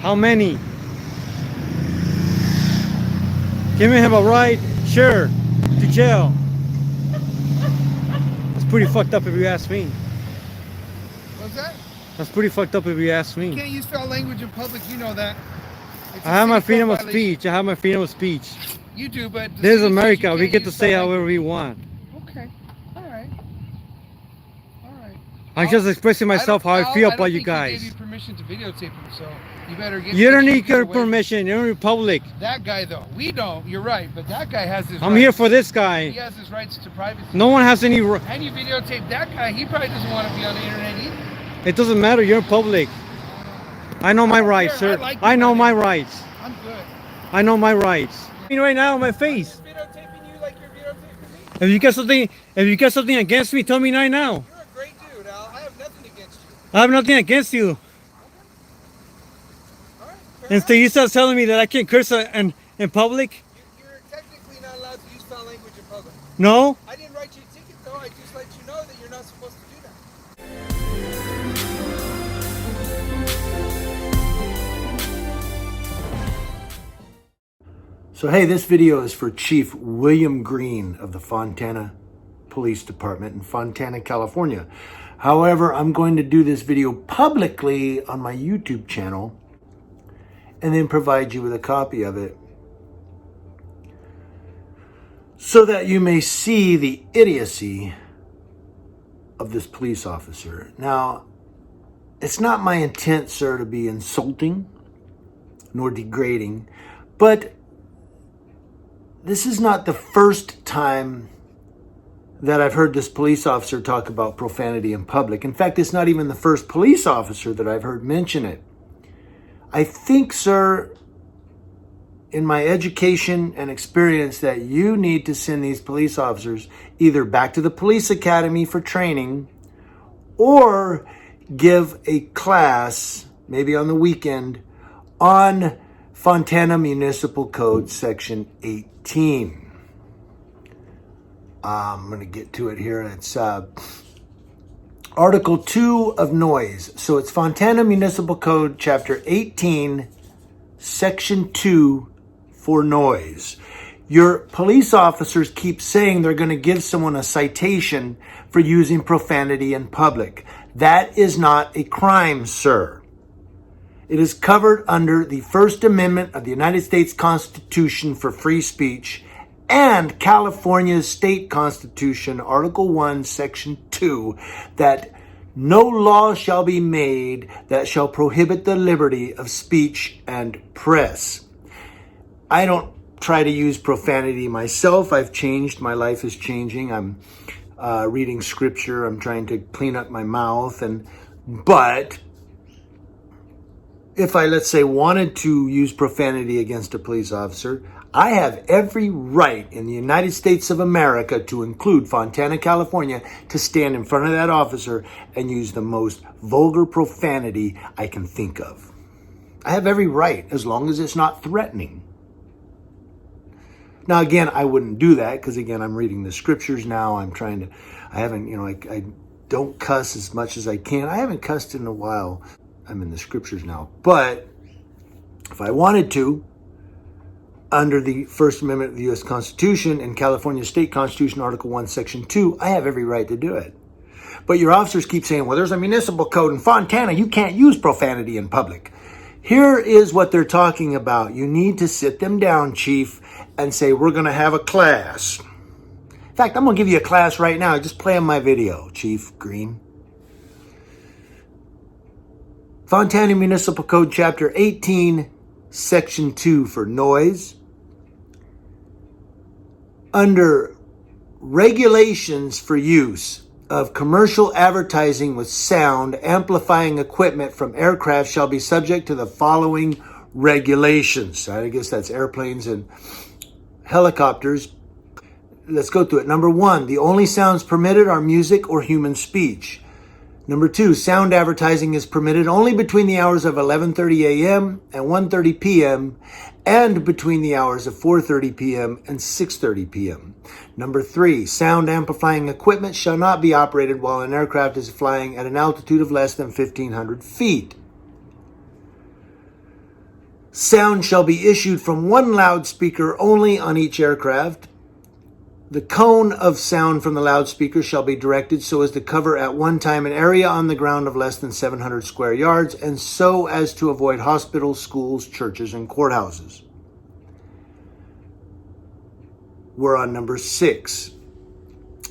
How many? Giving him a ride? Sure. To jail. That's pretty fucked up if you ask me. What's that? That's pretty fucked up if you ask me. You can't use foul language in public, you know that. I have my freedom of speech. I have my freedom of speech. You do, but This is America. We get to say however we want. Okay. Alright. Alright. I'm just expressing myself how I feel about you guys. I gave you permission to videotape him, so you better get. You don't need your permission. You're in public. That guy, though, we don't. You're right, but that guy has his. I'm here for this guy. He has his rights to privacy. No one has any. And you videotape that guy. He probably doesn't want to be on the internet either. It doesn't matter. You're in public. I know my rights, sir. I know my rights. I'm good. I know my rights. Right now, in my face. I'm videotaping you like you're videotaping me. If you got something against me, tell me right now. You're a great dude, Al. I have nothing against you. I have nothing against you. Okay. All right. Instead, you start telling me that I can't curse in public. You're technically not allowed to use foul language in public. No. I didn't write you a ticket, though. I just let you know that you're not supposed to do that. So hey, this video is for Chief William Green of the Fontana Police Department in Fontana, California. However, I'm going to do this video publicly on my YouTube channel and then provide you with a copy of it so that you may see the idiocy of this police officer. Now, it's not my intent, sir, to be insulting nor degrading, but this is not the first time that I've heard this police officer talk about profanity in public. In fact, it's not even the first police officer that I've heard mention it. I think, sir, in my education and experience, that you need to send these police officers either back to the police academy for training or give a class, maybe on the weekend, on Fontana Municipal Code Section 18. I'm going to get to it here. It's Article 2 of noise. So it's Fontana Municipal Code Chapter 18, Section 2 for noise. Your police officers keep saying they're going to give someone a citation for using profanity in public. That is not a crime, sir. It is covered under the First Amendment of the United States Constitution for free speech and California's state constitution, Article 1, Section 2, that no law shall be made that shall prohibit the liberty of speech and press. I don't try to use profanity myself. I've changed. My life is changing. I'm reading scripture. I'm trying to clean up my mouth. But if I, let's say, wanted to use profanity against a police officer, I have every right in the United States of America, to include Fontana, California, to stand in front of that officer and use the most vulgar profanity I can think of. I have every right, as long as it's not threatening. Now, again, I wouldn't do that because, again, I'm reading the scriptures now. I don't cuss as much as I can. I haven't cussed in a while. I'm in the scriptures now. But if I wanted to, under the First Amendment of the U.S. Constitution and California State Constitution, Article 1, Section 2, I have every right to do it. But your officers keep saying, well, there's a municipal code in Fontana. You can't use profanity in public. Here is what they're talking about. You need to sit them down, Chief, and say, we're going to have a class. In fact, I'm going to give you a class right now. Just play on my video, Chief Green. Fontana Municipal Code Chapter 18, Section 2 for noise. Under regulations for use of commercial advertising with sound amplifying equipment from aircraft shall be subject to the following regulations. I guess that's airplanes and helicopters. Let's go through it. Number 1, the only sounds permitted are music or human speech. Number 2, sound advertising is permitted only between the hours of 11:30 a.m. and 1:30 p.m. and between the hours of 4:30 p.m. and 6:30 p.m. Number 3, sound amplifying equipment shall not be operated while an aircraft is flying at an altitude of less than 1,500 feet. Sound shall be issued from one loudspeaker only on each aircraft. The cone of sound from the loudspeaker shall be directed so as to cover at one time an area on the ground of less than 700 square yards, and so as to avoid hospitals, schools, churches, and courthouses. We're on number 6.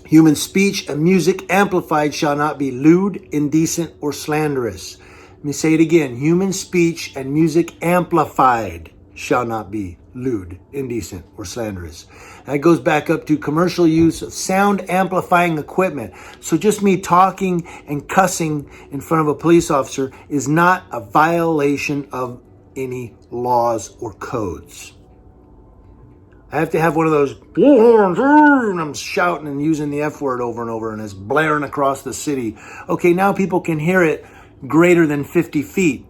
Human speech and music amplified shall not be lewd, indecent, or slanderous. Let me say it again. Human speech and music amplified shall not be lewd, indecent, or slanderous. That goes back up to commercial use of sound amplifying equipment. So just me talking and cussing in front of a police officer is not a violation of any laws or codes. I have to have one of those, and I'm shouting and using the F word over and over, and it's blaring across the city. Okay, now people can hear it greater than 50 feet.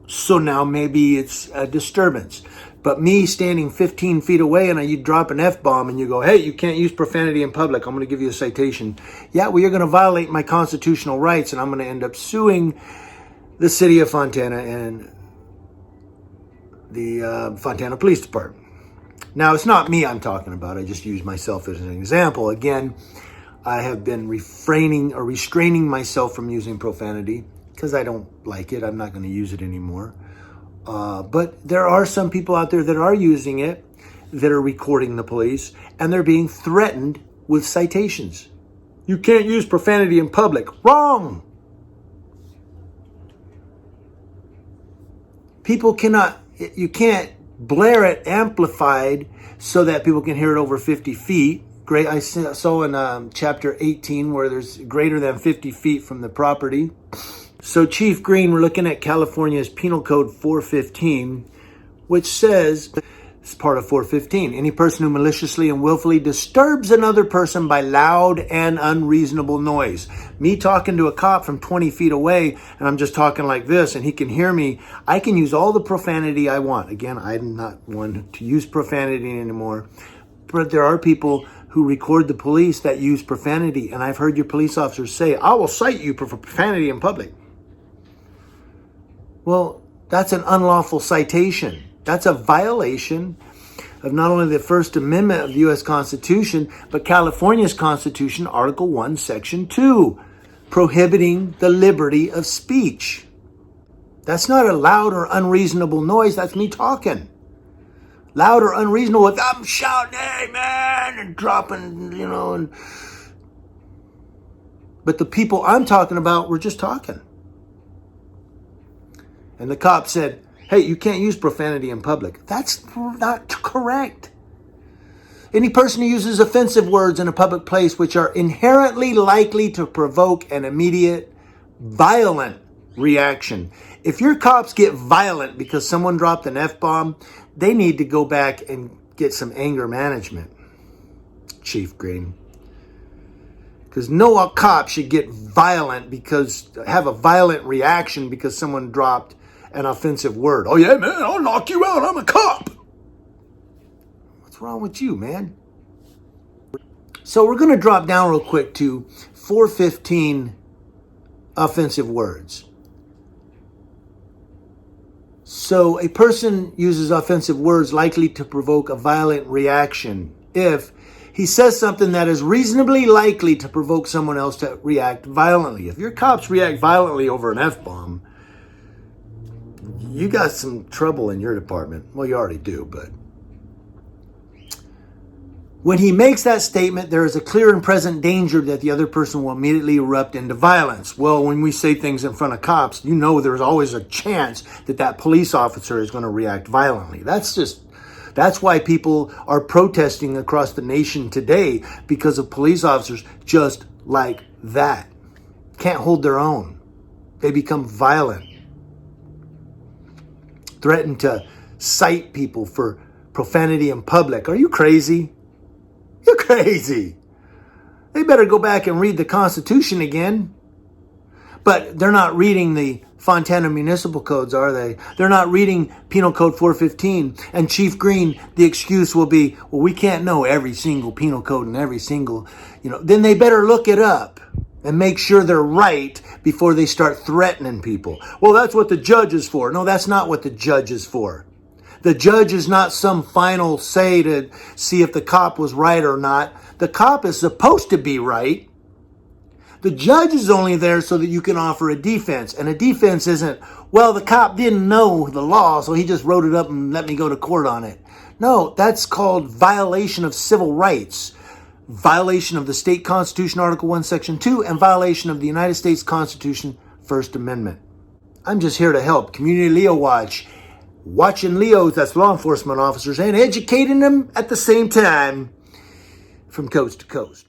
So now maybe it's a disturbance. But me standing 15 feet away and you drop an F-bomb and you go, hey, you can't use profanity in public, I'm going to give you a citation. Yeah, well, you're going to violate my constitutional rights, and I'm going to end up suing the city of Fontana and the Fontana Police Department. Now, it's not me I'm talking about. I just use myself as an example. Again, I have been restraining myself from using profanity because I don't like it. I'm not going to use it anymore. But there are some people out there that are using it, that are recording the police, and they're being threatened with citations. You can't use profanity in public. Wrong! You can't blare it amplified so that people can hear it over 50 feet. Great. I saw in chapter 18 where there's greater than 50 feet from the property. So Chief Green, we're looking at California's Penal Code 415, which says, it's part of 415, any person who maliciously and willfully disturbs another person by loud and unreasonable noise. Me talking to a cop from 20 feet away, and I'm just talking like this, and he can hear me, I can use all the profanity I want. Again, I'm not one to use profanity anymore, but there are people who record the police that use profanity, and I've heard your police officers say, I will cite you for profanity in public. Well, that's an unlawful citation. That's a violation of not only the First Amendment of the U.S. Constitution, but California's Constitution, Article 1, Section 2, prohibiting the liberty of speech. That's not a loud or unreasonable noise. That's me talking. Loud or unreasonable, I'm shouting, hey, man, and dropping, But the people I'm talking about were just talking. And the cop said, hey, you can't use profanity in public. That's not correct. Any person who uses offensive words in a public place which are inherently likely to provoke an immediate, violent reaction. If your cops get violent because someone dropped an F-bomb, they need to go back and get some anger management, Chief Green. Because no cop should get violent have a violent reaction because someone dropped an offensive word. Oh yeah, man, I'll knock you out. I'm a cop. What's wrong with you, man? So we're going to drop down real quick to 415 offensive words. So a person uses offensive words likely to provoke a violent reaction if he says something that is reasonably likely to provoke someone else to react violently. If your cops react violently over an F-bomb, you got some trouble in your department. Well, you already do, but when he makes that statement, there is a clear and present danger that the other person will immediately erupt into violence. Well, when we say things in front of cops, there's always a chance that police officer is going to react violently. That's why people are protesting across the nation today, because of police officers just like that. Can't hold their own. They become violent. Threaten to cite people for profanity in public. Are you crazy? You're crazy. They better go back and read the Constitution again. But they're not reading the Fontana Municipal Codes, are they? They're not reading Penal Code 415. And Chief Green, the excuse will be, well, we can't know every single penal code and every single, Then they better look it up and make sure they're right before they start threatening people. Well, that's what the judge is for. No, that's not what the judge is for. The judge is not some final say to see if the cop was right or not. The cop is supposed to be right. The judge is only there so that you can offer a defense. And a defense isn't, well, the cop didn't know the law, so he just wrote it up and let me go to court on it. No, that's called violation of civil rights. Violation of the state constitution, Article 1, Section 2, and violation of the United States Constitution, First Amendment. I'm just here to help. Community Leo Watch. Watching Leos, that's law enforcement officers, and educating them at the same time from coast to coast.